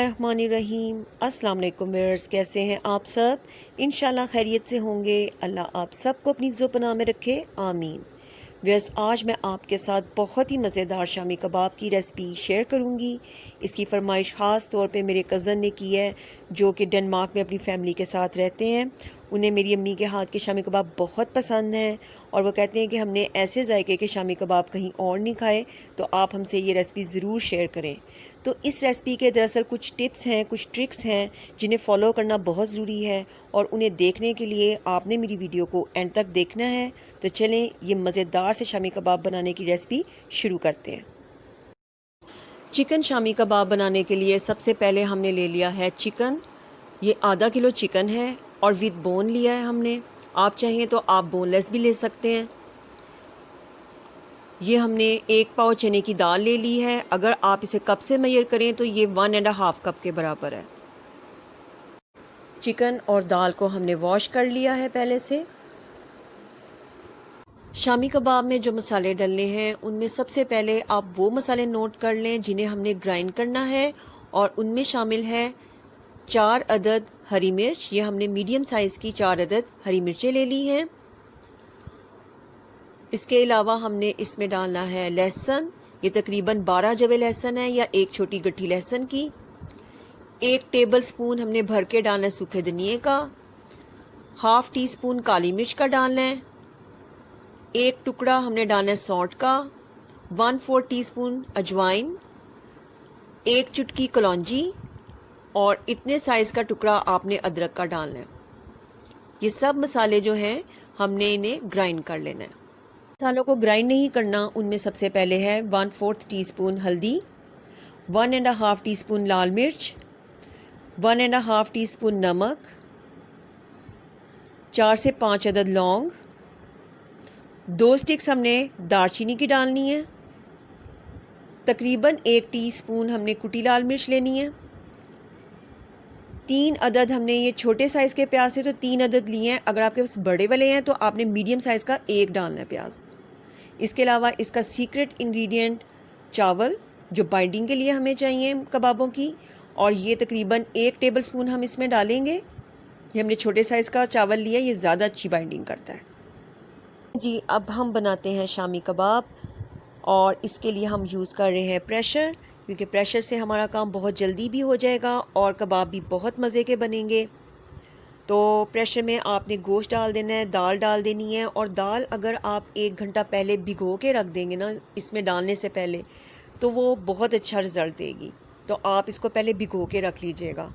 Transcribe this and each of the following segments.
बिस्मिल्लाहिर्रहमानिर्रहीम। अस्सलाम वालेकुम व्यूअर्स, कैसे हैं आप सब? इंशाल्लाह खैरियत से होंगे। अल्लाह आप सबको अपनी हिफ्ज़ व पनाह में रखे, आमीन। व्यूअर्स, आज मैं आपके साथ बहुत ही मज़ेदार शामी कबाब की रेसिपी शेयर करूंगी। इसकी फरमाइश ख़ास तौर पे मेरे कज़न ने की है, जो कि डेनमार्क में अपनी फ़ैमिली के साथ रहते हैं। उन्हें मेरी अम्मी के हाथ के शामी कबाब बहुत पसंद हैं और वो कहते हैं कि हमने ऐसे जायके के शामी कबाब कहीं और नहीं खाए, तो आप हमसे ये रेसिपी ज़रूर शेयर करें। तो इस रेसिपी के दरअसल कुछ टिप्स हैं, कुछ ट्रिक्स हैं जिन्हें फ़ॉलो करना बहुत ज़रूरी है, और उन्हें देखने के लिए आपने मेरी वीडियो को एंड तक देखना है। तो चलें ये मज़ेदार से शामी कबाब बनाने की रेसिपी शुरू करते हैं। चिकन शामी कबाब बनाने के लिए सबसे पहले हमने ले लिया है चिकन। ये आधा किलो चिकन है और विद बोन लिया है हमने। आप चाहें तो आप बोनलेस भी ले सकते हैं। ये हमने 1 पाव चने की दाल ले ली है। अगर आप इसे कप से मेजर करें तो ये 1.5 कप के बराबर है। चिकन और दाल को हमने वॉश कर लिया है पहले से। शामी कबाब में जो मसाले डलने हैं उनमें सबसे पहले आप वो मसाले नोट कर लें जिन्हें हमने ग्राइंड करना है, और उनमें शामिल है 4 अदद हरी मिर्च। ये हमने मीडियम साइज़ की 4 अदद हरी मिर्चें ले ली हैं। इसके अलावा हमने इसमें डालना है लहसुन। ये तकरीबन 12 जवे लहसुन है या एक छोटी गट्ठी लहसुन की। 1 टेबल स्पून हमने भर के डालना है सूखे धनिए का। हाफ़ टी स्पून काली मिर्च का डालना है। 1 टुकड़ा हमने डालना है सौंठ का। 1/4 टीस्पून अजवाइन। 1 चुटकी कलौंजी, और इतने साइज़ का टुकड़ा आपने अदरक का डालना है। ये सब मसाले जो हैं हमने इन्हें ग्राइंड कर लेना है। मसालों को ग्राइंड नहीं करना, उनमें सबसे पहले है 1/4 टीस्पून हल्दी, 1.5 टीस्पून लाल मिर्च, 1.5 टीस्पून नमक, 4 से 5 अदद लौंग, 2 स्टिक्स हमने दालचीनी की डालनी है। तकरीबन 1 टीस्पून हमने कुटी लाल मिर्च लेनी है। 3 अदद हमने, ये छोटे साइज़ के प्याज है तो 3 अदद लिए हैं। अगर आपके पास बड़े वाले हैं तो आपने मीडियम साइज़ का 1 डालना है प्याज। इसके अलावा इसका सीक्रेट इंग्रेडिएंट चावल, जो बाइंडिंग के लिए हमें चाहिए कबाबों की, और ये तकरीबन 1 टेबल स्पून हम इसमें डालेंगे। ये हमने छोटे साइज़ का चावल लिया, ये ज़्यादा अच्छी बाइंडिंग करता है जी। अब हम बनाते हैं शामी कबाब, और इसके लिए हम यूज़ कर रहे हैं प्रेशर, क्योंकि प्रेशर से हमारा काम बहुत जल्दी भी हो जाएगा और कबाब भी बहुत मज़े के बनेंगे। तो प्रेशर में आपने गोश्त डाल देना है, दाल डाल देनी है, और दाल अगर आप 1 घंटा पहले भिगो के रख देंगे ना इसमें डालने से पहले, तो वो बहुत अच्छा रिज़ल्ट देगी। तो आप इसको पहले भिगो के रख लीजिएगा।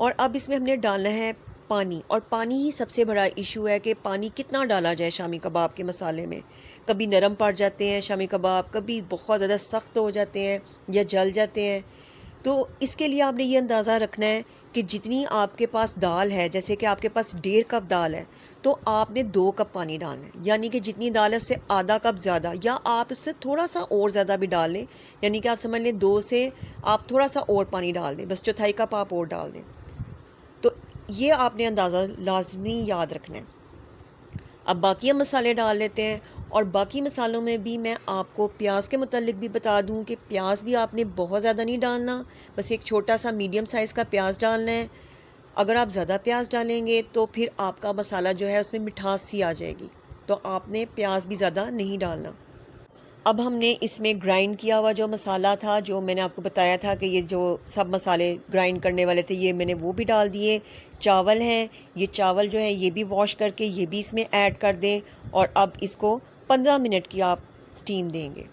और अब इसमें हमने डालना है पानी, और पानी ही सबसे बड़ा इशू है कि पानी कितना डाला जाए शामी कबाब के मसाले में। कभी नरम पड़ जाते हैं शामी कबाब, कभी बहुत ज़्यादा सख्त हो जाते हैं या जल जाते हैं। तो इसके लिए आपने ये अंदाज़ा रखना है कि जितनी आपके पास दाल है, जैसे कि आपके पास 1.5 कप दाल है, तो आपने 2 कप पानी डालना है। यानी कि जितनी दाल है उससे आधा कप ज़्यादा, या आप इससे थोड़ा सा और ज़्यादा भी डाल लें। यानी कि आप समझ लें 2 से आप थोड़ा सा और पानी डाल दें, बस 1/4 कप आप और डाल दें। तो ये आपने अंदाज़ा लाजमी याद रखना है। अब बाकी हम मसाले डाल लेते हैं, और बाकी मसालों में भी मैं आपको प्याज के मुतालिक भी बता दूं कि प्याज भी आपने बहुत ज़्यादा नहीं डालना, बस एक छोटा सा मीडियम साइज़ का प्याज डालना है। अगर आप ज़्यादा प्याज डालेंगे तो फिर आपका मसाला जो है उसमें मिठास सी आ जाएगी, तो आपने प्याज भी ज़्यादा नहीं डालना। अब हमने इसमें ग्राइंड किया हुआ जो मसाला था, जो मैंने आपको बताया था कि ये जो सब मसाले ग्राइंड करने वाले थे, ये मैंने वो भी डाल दिए। चावल हैं, ये चावल जो है ये भी वॉश करके ये भी इसमें ऐड कर दें, और अब इसको 15 मिनट की आप स्टीम देंगे।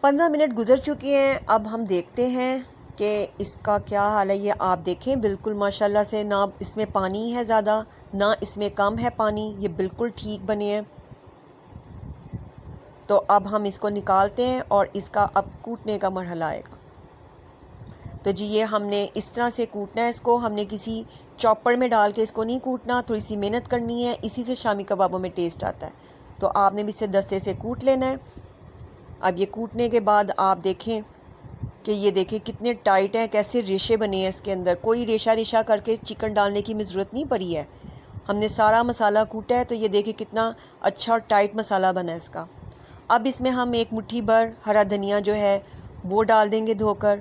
15 मिनट गुजर चुके हैं। अब हम देखते हैं कि इसका क्या हाल है। ये आप देखें, बिल्कुल माशाल्लाह से ना इसमें पानी है ज़्यादा, ना इसमें कम है पानी, ये बिल्कुल ठीक बने हैं। तो अब हम इसको निकालते हैं और इसका अब कूटने का मरहला आएगा। तो जी ये हमने इस तरह से कूटना है इसको, हमने किसी चॉपर में डाल के इसको नहीं कूटना, थोड़ी सी मेहनत करनी है, इसी से शामी कबाबों में टेस्ट आता है। तो आपने भी इसे दस्ते से कूट लेना है। अब ये कूटने के बाद आप देखें कि ये देखें कितने टाइट हैं, कैसे रेशे बने हैं इसके अंदर। कोई रेशा रेशा करके चिकन डालने की ज़रूरत नहीं पड़ी है, हमने सारा मसाला कूटा है। तो ये देखें कितना अच्छा और टाइट मसाला बना है इसका। अब इसमें हम 1 मुट्ठी भर हरा धनिया जो है वो डाल देंगे धोकर,